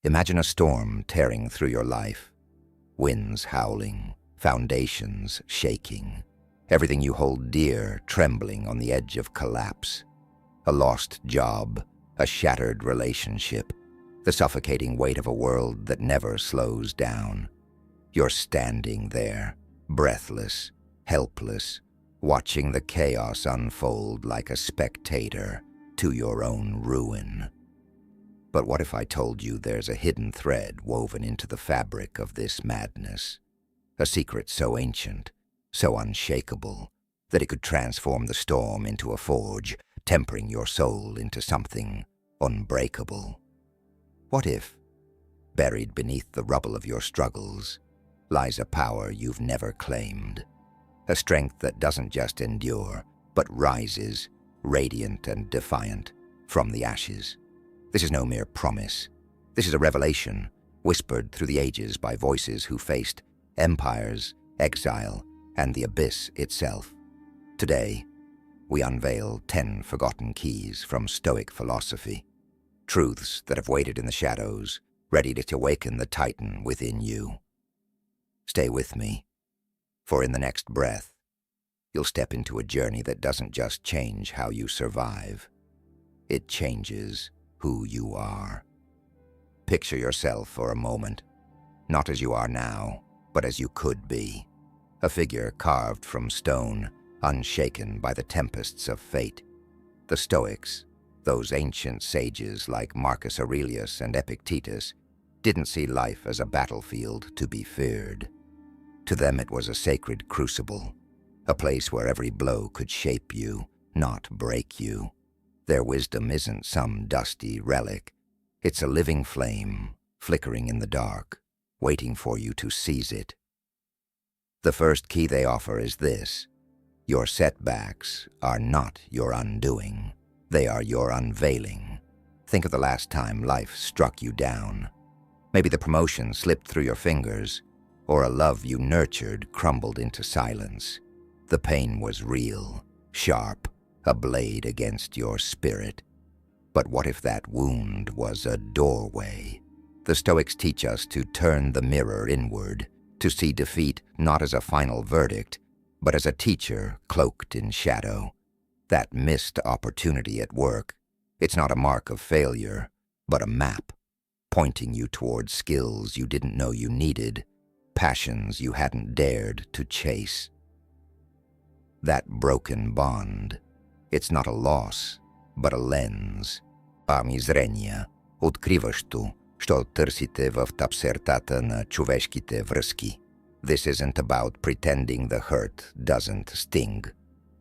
Imagine a storm tearing through your life, winds howling, foundations shaking, everything you hold dear trembling on the edge of collapse. A lost job, a shattered relationship, the suffocating weight of a world that never slows down. You're standing there, breathless, helpless, watching the chaos unfold like a spectator to your own ruin. But what if I told you there's a hidden thread woven into the fabric of this madness? A secret so ancient, so unshakable, that it could transform the storm into a forge, tempering your soul into something unbreakable. What if, buried beneath the rubble of your struggles, lies a power you've never claimed, a strength that doesn't just endure, but rises, radiant and defiant, from the ashes? This is no mere promise. This is a revelation, whispered through the ages by voices who faced empires, exile, and the abyss itself. Today, we unveil 10 forgotten keys from Stoic philosophy, truths that have waited in the shadows, ready to awaken the titan within you. Stay with me, for in the next breath, you'll step into a journey that doesn't just change how you survive. It changes who you are. Picture yourself for a moment, not as you are now, but as you could be. A figure carved from stone, unshaken by the tempests of fate. The Stoics, those ancient sages like Marcus Aurelius and Epictetus, didn't see life as a battlefield to be feared. To them it was a sacred crucible, a place where every blow could shape you, not break you. Their wisdom isn't some dusty relic. It's a living flame, flickering in the dark, waiting for you to seize it. The first key they offer is this: your setbacks are not your undoing. They are your unveiling. Think of the last time life struck you down. Maybe the promotion slipped through your fingers, or a love you nurtured crumbled into silence. The pain was real, sharp, a blade against your spirit. But what if that wound was a doorway? The Stoics teach us to turn the mirror inward, to see defeat not as a final verdict, but as a teacher cloaked in shadow. That missed opportunity at work, it's not a mark of failure, but a map, pointing you towards skills you didn't know you needed, passions you hadn't dared to chase. That broken bond, it's not a loss, but a lens. Ами зрения, откриващо, що търсите в табсертата на човешките връзки. This isn't about pretending the hurt doesn't sting.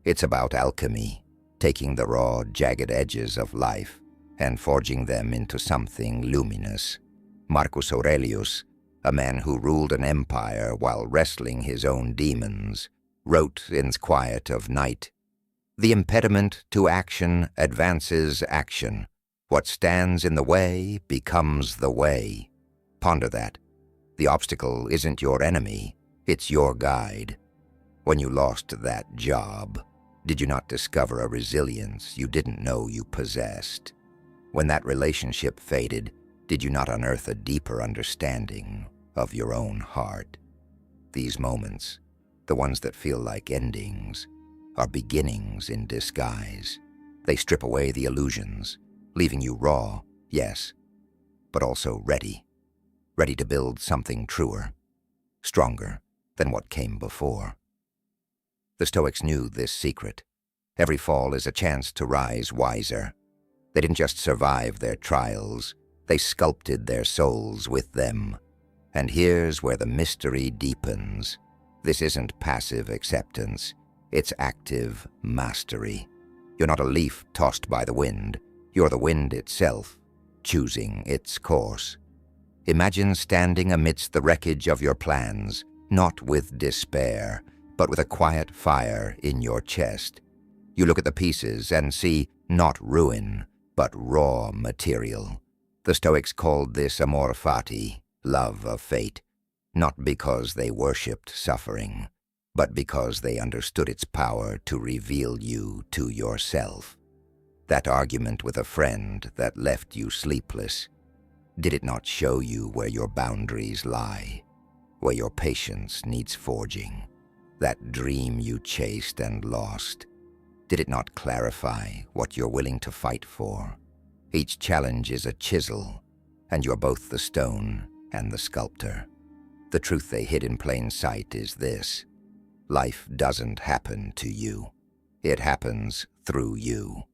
It's about alchemy, taking the raw, jagged edges of life and forging them into something luminous. Marcus Aurelius, a man who ruled an empire while wrestling his own demons, wrote in the quiet of night, "The impediment to action advances action. What stands in the way becomes the way." Ponder that. The obstacle isn't your enemy, it's your guide. When you lost that job, did you not discover a resilience you didn't know you possessed? When that relationship faded, did you not unearth a deeper understanding of your own heart? These moments, the ones that feel like endings, are beginnings in disguise. They strip away the illusions, leaving you raw, yes, but also ready to build something truer, stronger than what came before. The Stoics knew this secret. Every fall is a chance to rise wiser. They didn't just survive their trials, they sculpted their souls with them. And here's where the mystery deepens. This isn't passive acceptance, it's active mastery. You're not a leaf tossed by the wind, you're the wind itself, choosing its course. Imagine standing amidst the wreckage of your plans, not with despair, but with a quiet fire in your chest. You look at the pieces and see not ruin, but raw material. The Stoics called this amor fati, love of fate, not because they worshipped suffering, but because they understood its power to reveal you to yourself. That argument with a friend that left you sleepless, Did it not show you where your boundaries lie, where your patience needs forging, that dream you chased and lost? Did it not clarify what you're willing to fight for? Each challenge is a chisel, and you're both the stone and the sculptor. The truth they hid in plain sight is this: life doesn't happen to you. It happens through you.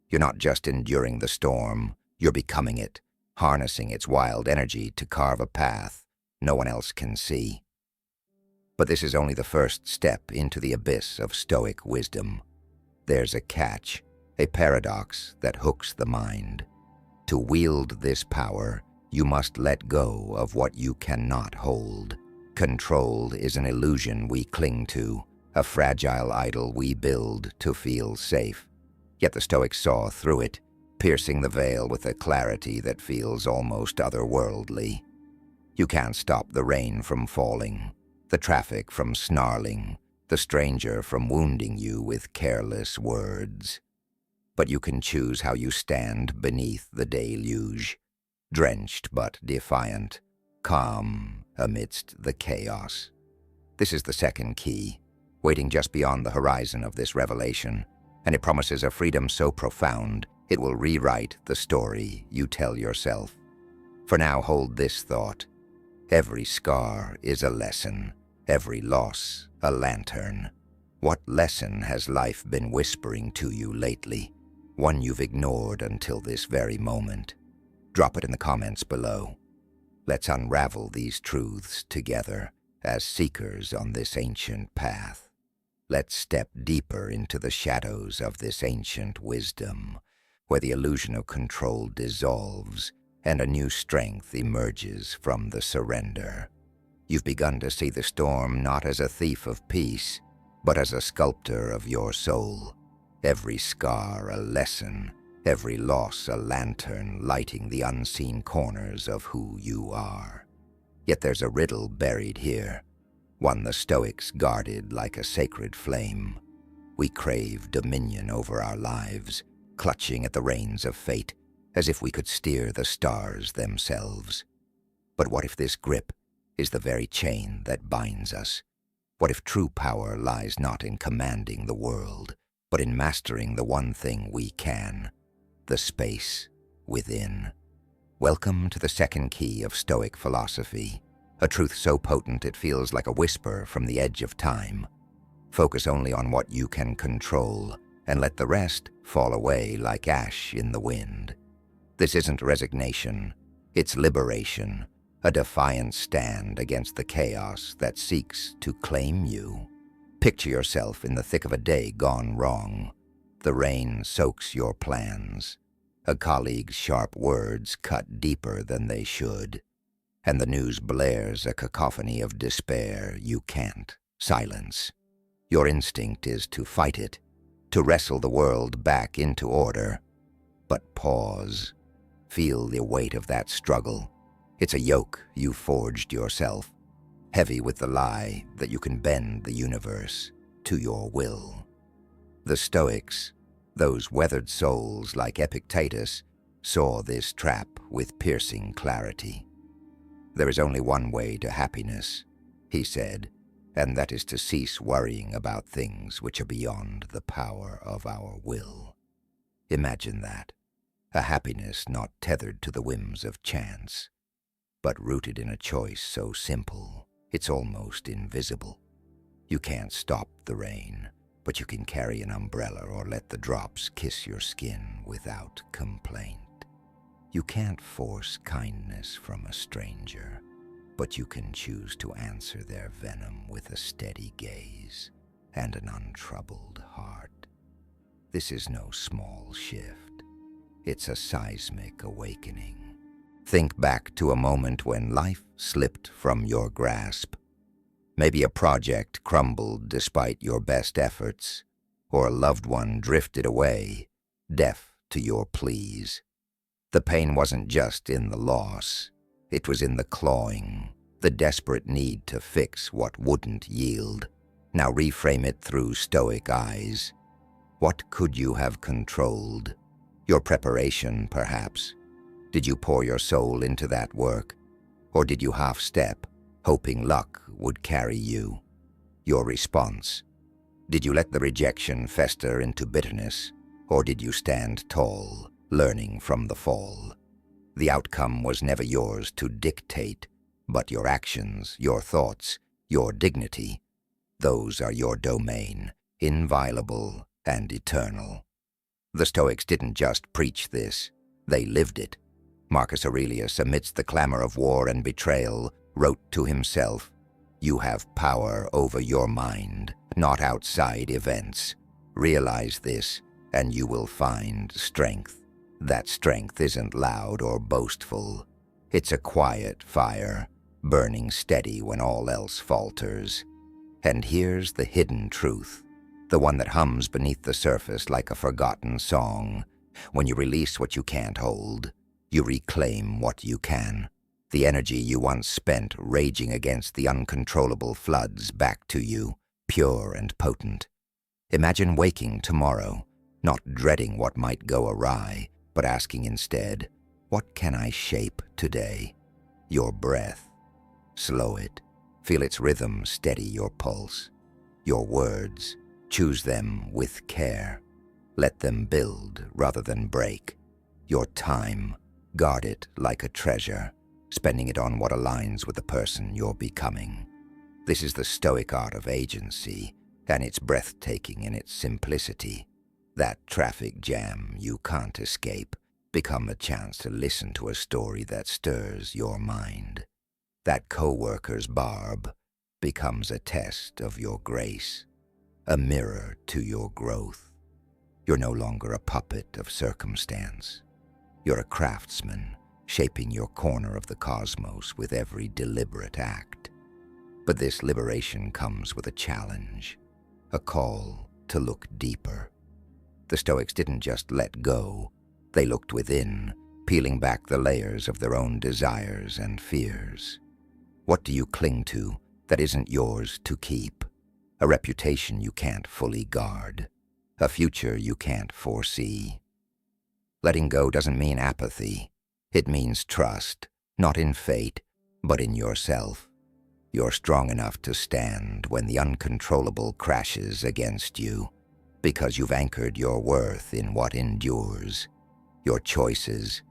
You're not just enduring the storm, you're becoming it, harnessing its wild energy to carve a path no one else can see. But this is only the first step into the abyss of Stoic wisdom. There's a catch, a paradox that hooks the mind. To wield this power, you must let go of what you cannot hold. Control is an illusion we cling to, a fragile idol we build to feel safe. Yet the Stoics saw through it, piercing the veil with a clarity that feels almost otherworldly. You can't stop the rain from falling, the traffic from snarling, the stranger from wounding you with careless words. But you can choose how you stand beneath the deluge, drenched but defiant, calm amidst the chaos. This is the second key, waiting just beyond the horizon of this revelation, and it promises a freedom so profound it will rewrite the story you tell yourself. For now, hold this thought: every scar is a lesson, every loss a lantern. What lesson has life been whispering to you lately? One you've ignored until this very moment? Drop it in the comments below. Let's unravel these truths together as seekers on this ancient path. Let's step deeper into the shadows of this ancient wisdom, where the illusion of control dissolves and a new strength emerges from the surrender. You've begun to see the storm not as a thief of peace, but as a sculptor of your soul. Every scar a lesson, every loss a lantern lighting the unseen corners of who you are. Yet there's a riddle buried here, one the Stoics guarded like a sacred flame. We crave dominion over our lives, clutching at the reins of fate, as if we could steer the stars themselves. But what if this grip is the very chain that binds us? What if true power lies not in commanding the world, but in mastering the one thing we can, the space within? Welcome to the second key of Stoic philosophy, a truth so potent it feels like a whisper from the edge of time. Focus only on what you can control, and let the rest fall away like ash in the wind. This isn't resignation, it's liberation, a defiant stand against the chaos that seeks to claim you. Picture yourself in the thick of a day gone wrong. The rain soaks your plans. A colleague's sharp words cut deeper than they should. And the news blares a cacophony of despair you can't silence. Your instinct is to fight it, to wrestle the world back into order. But pause. Feel the weight of that struggle. It's a yoke you forged yourself, heavy with the lie that you can bend the universe to your will. The Stoics, those weathered souls like Epictetus, saw this trap with piercing clarity. There is only one way to happiness, he said, and that is to cease worrying about things which are beyond the power of our will. Imagine that, a happiness not tethered to the whims of chance, but rooted in a choice so simple it's almost invisible. You can't stop the rain, but you can carry an umbrella or let the drops kiss your skin without complaint. You can't force kindness from a stranger, but you can choose to answer their venom with a steady gaze and an untroubled heart. This is no small shift. It's a seismic awakening. Think back to a moment when life slipped from your grasp. Maybe a project crumbled despite your best efforts, or a loved one drifted away, deaf to your pleas. The pain wasn't just in the loss. It was in the clawing, the desperate need to fix what wouldn't yield. Now reframe it through Stoic eyes. What could you have controlled? Your preparation, perhaps? Did you pour your soul into that work, or did you half-step, hoping luck would carry you? Your response. Did you let the rejection fester into bitterness, or did you stand tall, learning from the fall? The outcome was never yours to dictate, but your actions, your thoughts, your dignity, those are your domain, inviolable and eternal. The Stoics didn't just preach this, they lived it. Marcus Aurelius, amidst the clamor of war and betrayal, wrote to himself, "You have power over your mind, not outside events. Realize this, and you will find strength. That strength isn't loud or boastful. It's a quiet fire, burning steady when all else falters. And here's the hidden truth, the one that hums beneath the surface like a forgotten song. When you release what you can't hold, you reclaim what you can. The energy you once spent raging against the uncontrollable floods back to you, pure and potent. Imagine waking tomorrow, not dreading what might go awry, but asking instead, what can I shape today? Your breath. Slow it. Feel its rhythm steady your pulse. Your words. Choose them with care. Let them build rather than break. Your time. Guard it like a treasure, spending it on what aligns with the person you're becoming. This is the Stoic art of agency, and it's breathtaking in its simplicity. That traffic jam you can't escape become a chance to listen to a story that stirs your mind. That co-worker's barb becomes a test of your grace, a mirror to your growth. You're no longer a puppet of circumstance. You're a craftsman, shaping your corner of the cosmos with every deliberate act. But this liberation comes with a challenge, a call to look deeper. The Stoics didn't just let go, they looked within, peeling back the layers of their own desires and fears. What do you cling to that isn't yours to keep? A reputation you can't fully guard, a future you can't foresee. Letting go doesn't mean apathy. It means trust, not in fate, but in yourself. You're strong enough to stand when the uncontrollable crashes against you, because you've anchored your worth in what endures, your choices,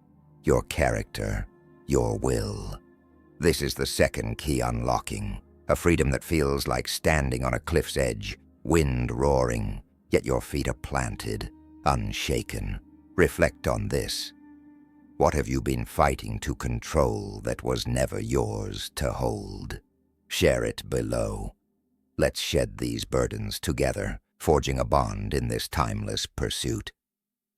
your character, your will. This is the second key unlocking, a freedom that feels like standing on a cliff's edge, wind roaring, yet your feet are planted, unshaken. Reflect on this. What have you been fighting to control that was never yours to hold? Share it below. Let's shed these burdens together, forging a bond in this timeless pursuit.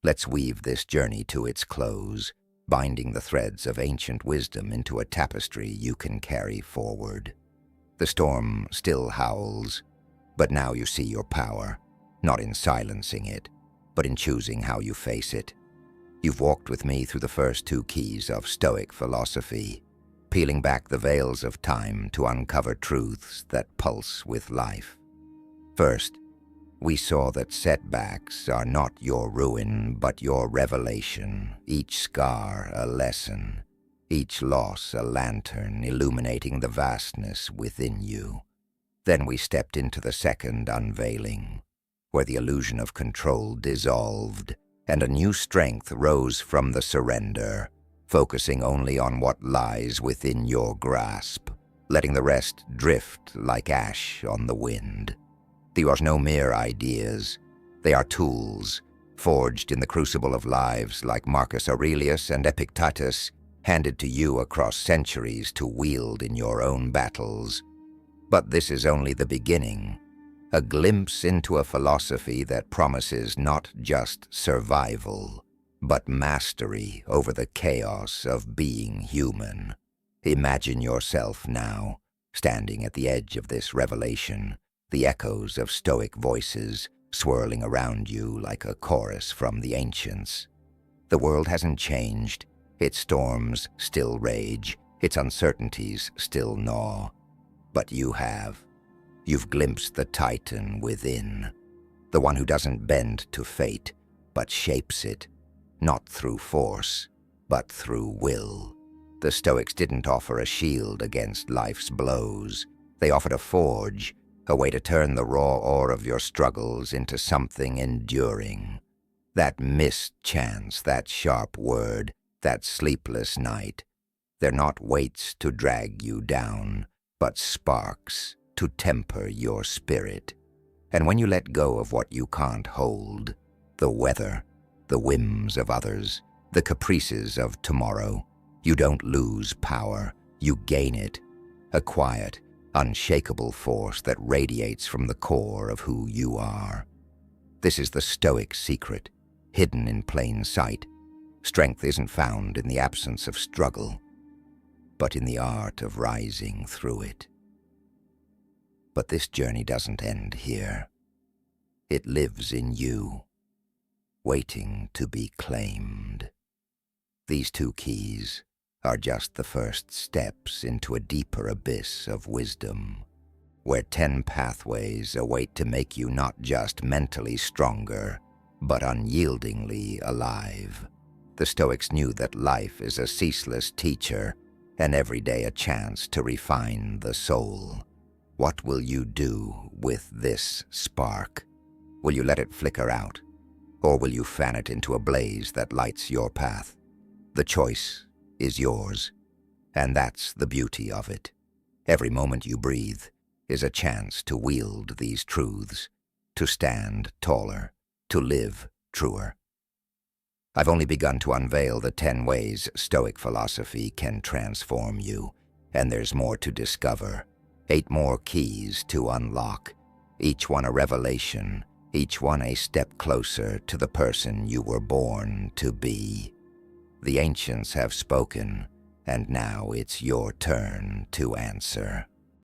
Let's weave this journey to its close, binding the threads of ancient wisdom into a tapestry you can carry forward. The storm still howls, but now you see your power, not in silencing it, but in choosing how you face it. You've walked with me through the first two keys of Stoic philosophy, peeling back the veils of time to uncover truths that pulse with life. First, we saw that setbacks are not your ruin, but your revelation, each scar a lesson, each loss a lantern illuminating the vastness within you. Then we stepped into the second unveiling, where the illusion of control dissolved, and a new strength rose from the surrender, focusing only on what lies within your grasp, letting the rest drift like ash on the wind. They are no mere ideas. They are tools, forged in the crucible of lives like Marcus Aurelius and Epictetus, handed to you across centuries to wield in your own battles. But this is only the beginning, a glimpse into a philosophy that promises not just survival, but mastery over the chaos of being human. Imagine yourself now, standing at the edge of this revelation, the echoes of Stoic voices swirling around you like a chorus from the ancients. The world hasn't changed. Its storms still rage, its uncertainties still gnaw. But you have. You've glimpsed the Titan within, the one who doesn't bend to fate, but shapes it, not through force, but through will. The Stoics didn't offer a shield against life's blows. They offered a forge, a way to turn the raw ore of your struggles into something enduring. That missed chance, that sharp word, that sleepless night, they're not weights to drag you down, but sparks to temper your spirit. And when you let go of what you can't hold, the weather, the whims of others, the caprices of tomorrow, you don't lose power, you gain it, a quiet, unshakable force that radiates from the core of who you are. This is the Stoic secret, hidden in plain sight. Strength isn't found in the absence of struggle, but in the art of rising through it. But this journey doesn't end here. It lives in you, waiting to be claimed. These 2 keys are just the first steps into a deeper abyss of wisdom, where 10 pathways await to make you not just mentally stronger, but unyieldingly alive. The Stoics knew that life is a ceaseless teacher, and every day a chance to refine the soul. What will you do with this spark? Will you let it flicker out, or will you fan it into a blaze that lights your path? The choice is yours, and that's the beauty of it. Every moment you breathe is a chance to wield these truths, to stand taller, to live truer. I've only begun to unveil the 10 ways Stoic philosophy can transform you, and there's more to discover. 8 more keys to unlock, each one a revelation, each one a step closer to the person you were born to be. The ancients have spoken, and now it's your turn to answer.